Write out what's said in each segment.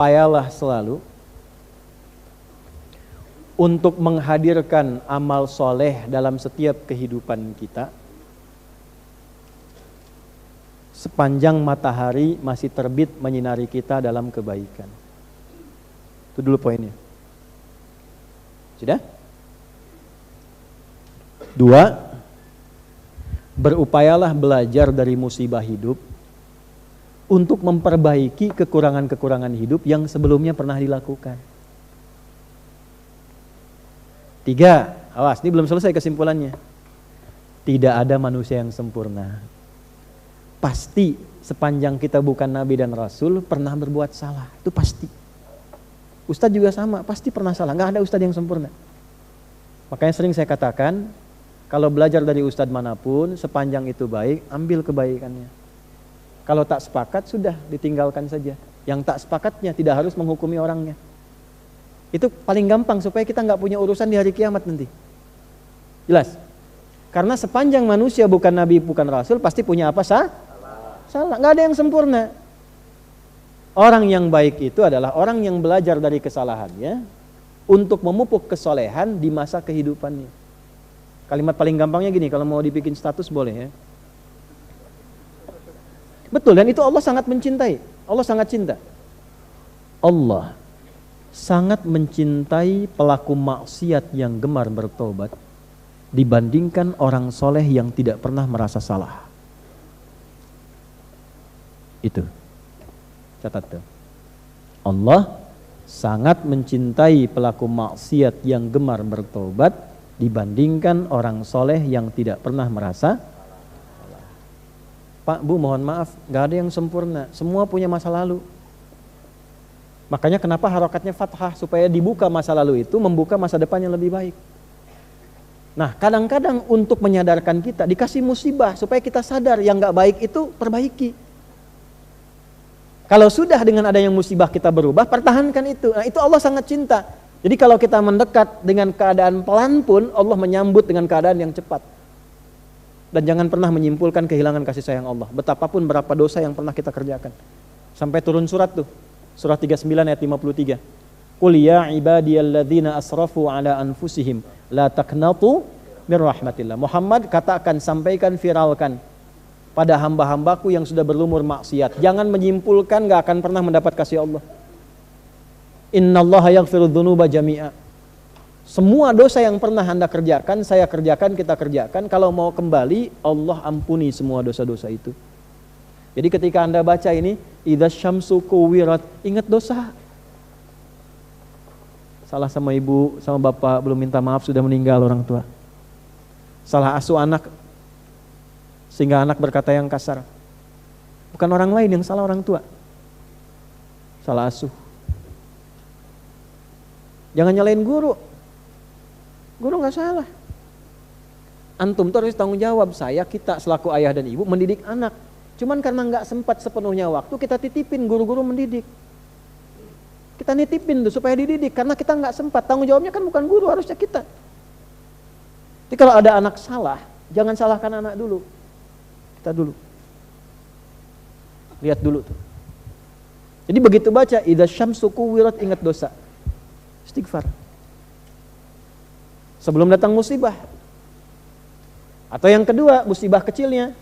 Upayalah selalu untuk menghadirkan amal soleh dalam setiap kehidupan kita sepanjang matahari masih terbit menyinari kita dalam kebaikan. Itu dulu poinnya. Sudah? 2, berupayalah belajar dari musibah hidup untuk memperbaiki kekurangan-kekurangan hidup yang sebelumnya pernah dilakukan. 3, awas, ini belum selesai kesimpulannya. Tidak ada manusia yang sempurna. Pasti sepanjang kita bukan nabi dan rasul pernah berbuat salah, itu pasti. Ustadz juga sama, pasti pernah salah, gak ada ustadz yang sempurna. Makanya sering saya katakan, kalau belajar dari ustadz manapun, sepanjang itu baik, ambil kebaikannya. Kalau tak sepakat, sudah ditinggalkan saja. Yang tak sepakatnya tidak harus menghukumi orangnya. Itu paling gampang supaya kita nggak punya urusan di hari kiamat nanti. Jelas? Karena sepanjang manusia bukan nabi, bukan rasul, pasti punya apa? Salah. Nggak ada yang sempurna. Orang yang baik itu adalah orang yang belajar dari kesalahannya untuk memupuk kesolehan di masa kehidupannya. Kalimat paling gampangnya gini, kalau mau dibikin status boleh ya. Betul, dan itu Allah sangat mencintai. Allah sangat cinta. Allah sangat mencintai pelaku maksiat yang gemar bertobat dibandingkan orang soleh yang tidak pernah merasa salah. Itu. Catat tuh. Allah sangat mencintai pelaku maksiat yang gemar bertobat dibandingkan orang soleh yang tidak pernah merasa Pak, Bu, mohon maaf, gak ada yang sempurna. Semua punya masa lalu. Makanya kenapa harokatnya fathah, supaya dibuka masa lalu itu, membuka masa depan yang lebih baik. Nah, kadang-kadang untuk menyadarkan kita, dikasih musibah, supaya kita sadar yang gak baik itu perbaiki. Kalau sudah dengan adanya musibah kita berubah, pertahankan itu. Nah, itu Allah sangat cinta. Jadi kalau kita mendekat dengan keadaan pelan pun, Allah menyambut dengan keadaan yang cepat. Dan jangan pernah menyimpulkan kehilangan kasih sayang Allah. Betapapun berapa dosa yang pernah kita kerjakan. Sampai turun surat tuh. Surat 39 ayat 53. Qul ya ibadiyalladzina asrafu ala anfusihim la taqnatu mir rahmatillah. Muhammad, katakan, sampaikan, viralkan pada hamba-hambaku yang sudah berlumur maksiat. Jangan menyimpulkan gak akan pernah mendapat kasih Allah. Innallaha yaghfiru dzunuba jami'a. Semua dosa yang pernah Anda kerjakan, saya kerjakan, kita kerjakan. Kalau mau kembali, Allah ampuni semua dosa-dosa itu. Jadi ketika Anda baca ini, idza syamsu kuwirat, ingat dosa. Salah sama ibu, sama bapak, belum minta maaf, sudah meninggal orang tua. Salah asuh anak, sehingga anak berkata yang kasar. Bukan orang lain yang salah, orang tua. Salah asuh. Jangan nyalain guru. Guru gak salah. Antum tuh harus tanggung jawab. Saya, kita selaku ayah dan ibu mendidik anak. Cuman karena gak sempat sepenuhnya waktu, kita titipin guru-guru mendidik. Kita nitipin tuh supaya dididik. Karena kita gak sempat. Tanggung jawabnya kan bukan guru, harusnya kita. Jadi kalau ada anak salah, jangan salahkan anak dulu. Kita dulu. Lihat dulu tuh. Jadi begitu baca, idza syamsu kuwirat, ingat dosa. Istighfar. Sebelum datang musibah. Atau yang kedua, musibah kecilnya.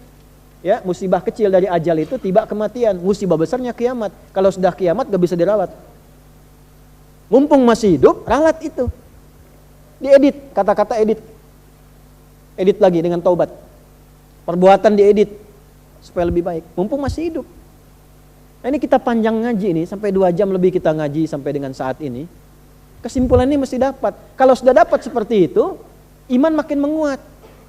Ya, musibah kecil dari ajal itu tiba kematian. Musibah besarnya kiamat. Kalau sudah kiamat gak bisa dirawat. Mumpung masih hidup, ralat itu. Diedit, kata-kata edit. Edit lagi dengan taubat. Perbuatan diedit supaya lebih baik. Mumpung masih hidup. Nah, ini kita panjang ngaji ini, sampai 2 jam lebih kita ngaji sampai dengan saat ini. Kesimpulan ini mesti dapat. Kalau sudah dapat seperti itu, iman makin menguat.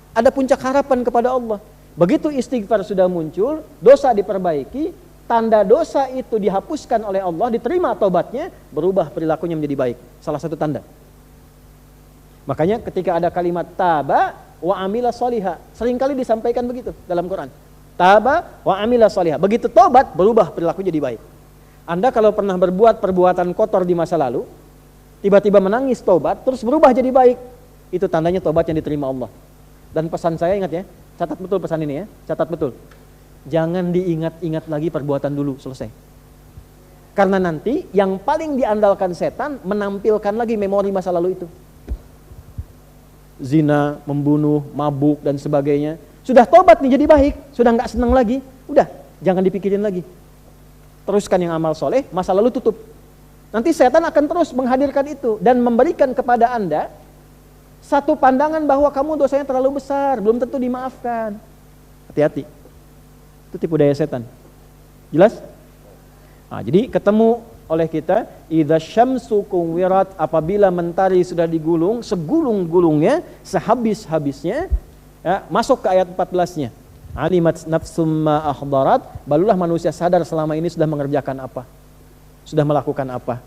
Ada puncak harapan kepada Allah. Begitu istighfar sudah muncul, dosa diperbaiki, tanda dosa itu dihapuskan oleh Allah, diterima taubatnya, berubah perilakunya menjadi baik. Salah satu tanda. Makanya ketika ada kalimat taba wa amila sholiha, seringkali disampaikan begitu dalam Quran. Taba wa amila sholiha. Begitu taubat, berubah perilaku jadi baik. Anda kalau pernah berbuat perbuatan kotor di masa lalu, tiba-tiba menangis taubat, terus berubah jadi baik, itu tandanya taubat yang diterima Allah. Dan pesan saya, ingat ya, catat betul pesan ini ya, catat betul. Jangan diingat-ingat lagi perbuatan dulu, selesai. Karena nanti yang paling diandalkan setan menampilkan lagi memori masa lalu itu. Zina, membunuh, mabuk dan sebagainya. Sudah tobat nih jadi baik, sudah nggak senang lagi, udah jangan dipikirin lagi. Teruskan yang amal soleh, masa lalu tutup. Nanti setan akan terus menghadirkan itu dan memberikan kepada Anda satu pandangan bahwa kamu dosanya terlalu besar, belum tentu dimaafkan. Hati-hati. Itu tipu daya setan. Jelas? Nah, jadi ketemu oleh kita, idza syamsu kuwirat, apabila mentari sudah digulung, segulung-gulungnya, sehabis-habisnya, ya, masuk ke ayat 14-nya. Alimat nafsum ma ahdarat, barulah manusia sadar selama ini sudah mengerjakan apa. Sudah melakukan apa.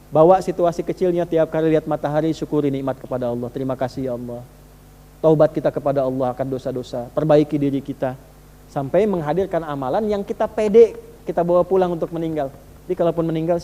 Bawa situasi kecilnya tiap kali lihat matahari, syukuri nikmat kepada Allah. Terima kasih ya Allah. Taubat kita kepada Allah akan dosa-dosa. Perbaiki diri kita. Sampai menghadirkan amalan yang kita pede, kita bawa pulang untuk meninggal. Jadi kalaupun meninggal,